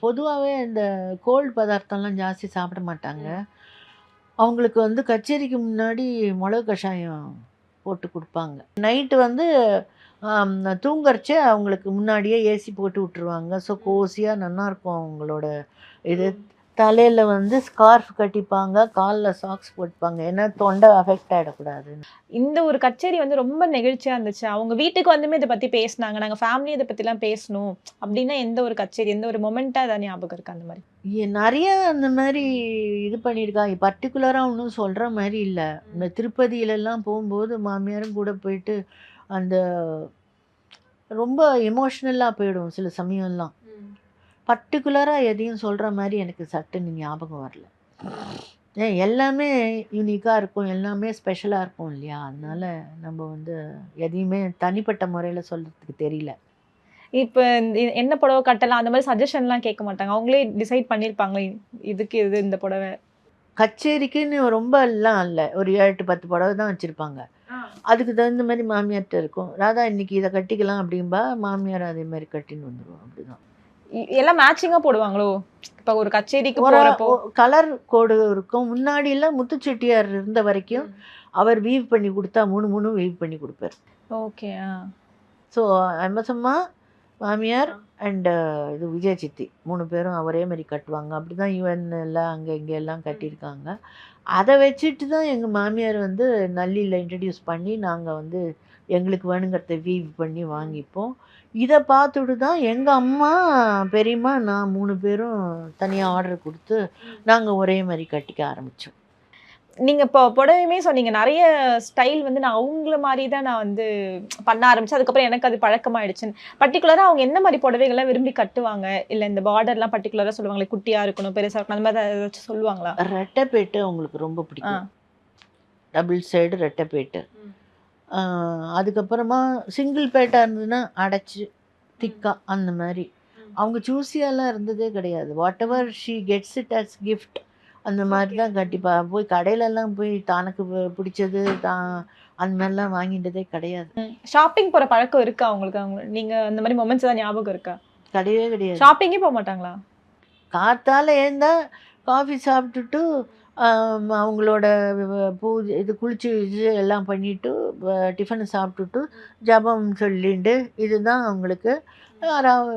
பொதுவாகவே இந்த கோல்டு பதார்த்தம்லாம் ஜாஸ்தி சாப்பிட மாட்டாங்க. அவங்களுக்கு வந்து கச்சேரிக்கு முன்னாடி மிளகு கஷாயம் போட்டு குடுப்பாங்க. நைட்டு வந்து அம் தூங்கறச்சே அவங்களுக்கு முன்னாடியே ஏசி போட்டு விட்டுருவாங்க. ஸோ கோசியா நல்லாயிருக்கும் அவங்களோட இது. தலையில வந்து ஸ்கார்ஃப் கட்டிப்பாங்க, கால்ல சாக்ஸ் போட்டுப்பாங்க. ஏன்னா தொண்டை அஃபெக்ட் ஆயிடக்கூடாதுன்னு. இந்த ஒரு கச்சேரி வந்து ரொம்ப நெகிழ்ச்சியா இருந்துச்சு. அவங்க வீட்டுக்கு வந்துமே இத பத்தி பேசுனாங்க. நாங்க ஃபேமிலி இத பத்திலாம் பேசணும். அப்டின்னா எந்த ஒரு கச்சேரி, எந்த ஒரு மொமெண்ட்டா ஏதாவது ஞாபகம் இருக்கா அந்த மாரி? நெறைய அந்த மாரி இது பண்ணியிருக்காங்க. பர்ட்டிகுலரா ஒண்ணும் சொல்ற மாரி இல்ல. இந்த திருப்பதியிலலாம் போம்போது மாமியாரும் கூட போயிட்டு அந்த ரொம்ப எமோஷனலா போயிடும் சில சமயம்லாம். பர்ட்டிகுலரா எதையும் சொல்ற மாரி எனக்கு சட்டுன்னு ஞாபகம் வரல. எல்லாமே யூனிக்கா இருக்கும். எல்லாமே ஸ்பெஷலா இருக்கும் இல்லையா? அதனால நம்ம வந்து எதையுமே தனிப்பட்ட முறையில சொல்றதுக்கு தெரியல. இப்ப என்ன புடவ கட்டலாம் அந்த மாரி சஜஷன்லாம் கேட்க மாட்டாங்க. அவங்களே டிசைட் பண்ணியிருப்பாங்களே, இதுக்கு இது இந்த புடவ. கச்சேரிக்குன்னு ரொம்பலாம் இல்ல. ஒரு 7, 8, 10 புடவ தான் வச்சிருப்பாங்க. அதுக்கு தகுந்த மாரி மாமியார்ட்ட இருக்கும். ராதா இன்னைக்கு இத கட்டிக்கலாம் அப்படிம்பா, மாமியார் அதே மாரி கட்டின்னு வந்துருவோம். அப்படிதான். எல்லாம் மேட்சிங்கா போடுவாங்களோ? இப்ப ஒரு கச்சேரிக்கு ஒரு போறப்போ. கலர் கோடு இருக்கும். முன்னாடிலாம் முத்து செட்டியார் இருந்த வரைக்கும், அவர் வீவ் பண்ணி குடுத்தா 3 வீவ் பண்ணி குடுப்பாரு. ஓகே. ஸோ எம்எஸ்அம்மா, மாமியார் அண்ட் இது விஜய சித்தி 3 பேரும் ஒரே மாரி கட்டுவாங்க. அப்படிதான் யுஎன்ல அங்க இங்க எல்லாம் கட்டியிருக்காங்க. அத வச்சுட்டு தான் எங்க மாமியார் வந்து நல்லில இன்ட்ரோடியூஸ் பண்ணி, நாங்க வந்து எங்களுக்கு வேணுங்கிறத வீவ் பண்ணி வாங்கிப்போம். இத பார்த்துட்டு தான் எங்க அம்மா, பெரியம்மா, நான் 3 பேரும் தனியா ஆர்டர் குடுத்து, நாங்க ஒரே மாரி கட்டிக்க ஆரம்பிச்சோம். நீங்க இப்போ புடவையுமே சொன்னீங்க. நெறைய ஸ்டைல் வந்து நான் அவங்கள மாரி தான் நான் வந்து பண்ண ஆரம்பிச்சேன். அதுக்கப்புறம் எனக்கு அது பழக்கமாயிடுச்சுன்னு. பர்ட்டிகுலரா அவங்க என்ன மாரி புடவைகள்லாம் விரும்பி கட்டுவாங்க? இல்ல இந்த பார்டர்லாம் பர்ட்டிகுலரா சொல்லுவாங்களே, குட்டியா இருக்கணும், பெருசா இருக்கணும். அந்த மாரி ஏதாச்சும் சொல்லுவாங்களா? ரெட்டப்பேட்டு அவங்களுக்கு ரொம்ப ஆ. பிடிக்கும். Double side ரெட்டப்பேட்டு. ஆ அதுக்கப்புறமா சிங்கிள் பேட்டா இருந்ததுன்னா, அடைச்சு திக்கா அந்த மாரி. அவங்க சூஸியாலாம் இருந்ததே கிடையாது. Whatever she gets it as gift அந்த மாரி தான் கட்டிப்பா. போய் கடையிலலாம் போய் தனக்கு பிடிச்சது அந்த மாரிலாம் வாங்கிட்டதே கிடையாது. ஷாப்பிங் போற பழக்கம் இருக்கா உங்களுக்கு? நீங்க அந்த மாரி மொமெண்ட்ஸ் ஏதாவது ஞாபகம் இருக்கா? கிடையவே கிடையாது. ஷாப்பிங்கே மாட்டாங்களா? காத்தால எழுந்தா காஃபி சாப்பிட்டுட்டு, அவங்களோட பூஜை இது குளிச்சு கிளிச்சு எல்லாம் பண்ணிட்டு, டிஃபன் சாப்பிட்டுட்டு, ஜெபம் சொல்லிண்டு, இதுதான் அவங்களுக்கு.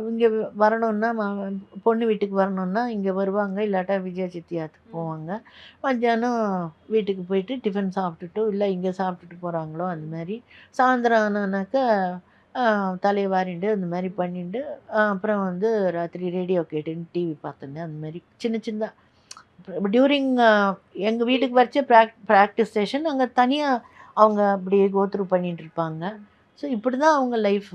இங்கே வரணும்னா பொண்ணு வீட்டுக்கு வரணும்னா இங்கே வருவாங்க. இல்லாட்டா விஜய சித்தியாத்துக்கு போவாங்க. மத்தியானம் வீட்டுக்கு போயிட்டு டிஃபன் சாப்பிட்டுட்டு, இல்லை இங்கே சாப்பிட்டுட்டு போகிறாங்களோ அந்த மாதிரி. சாயந்தரம் ஆனானாக்கா தலையை வாரிண்டு அந்த மாதிரி பண்ணிட்டு, அப்புறம் வந்து ராத்திரி ரேடியோ கேட்டுன்னு டிவி பார்த்துன்னு அந்த மாதிரி சின்ன சின்ன டியூரிங் எங்கள் வீட்டுக்கு வரைச்சே ப்ராக்டிஸ் செஷன் அங்கே தனியாக அவங்க அப்படியே கோத்ரூ பண்ணிட்டு இருப்பாங்க. ஸோ இப்படி தான் அவங்க லைஃப்.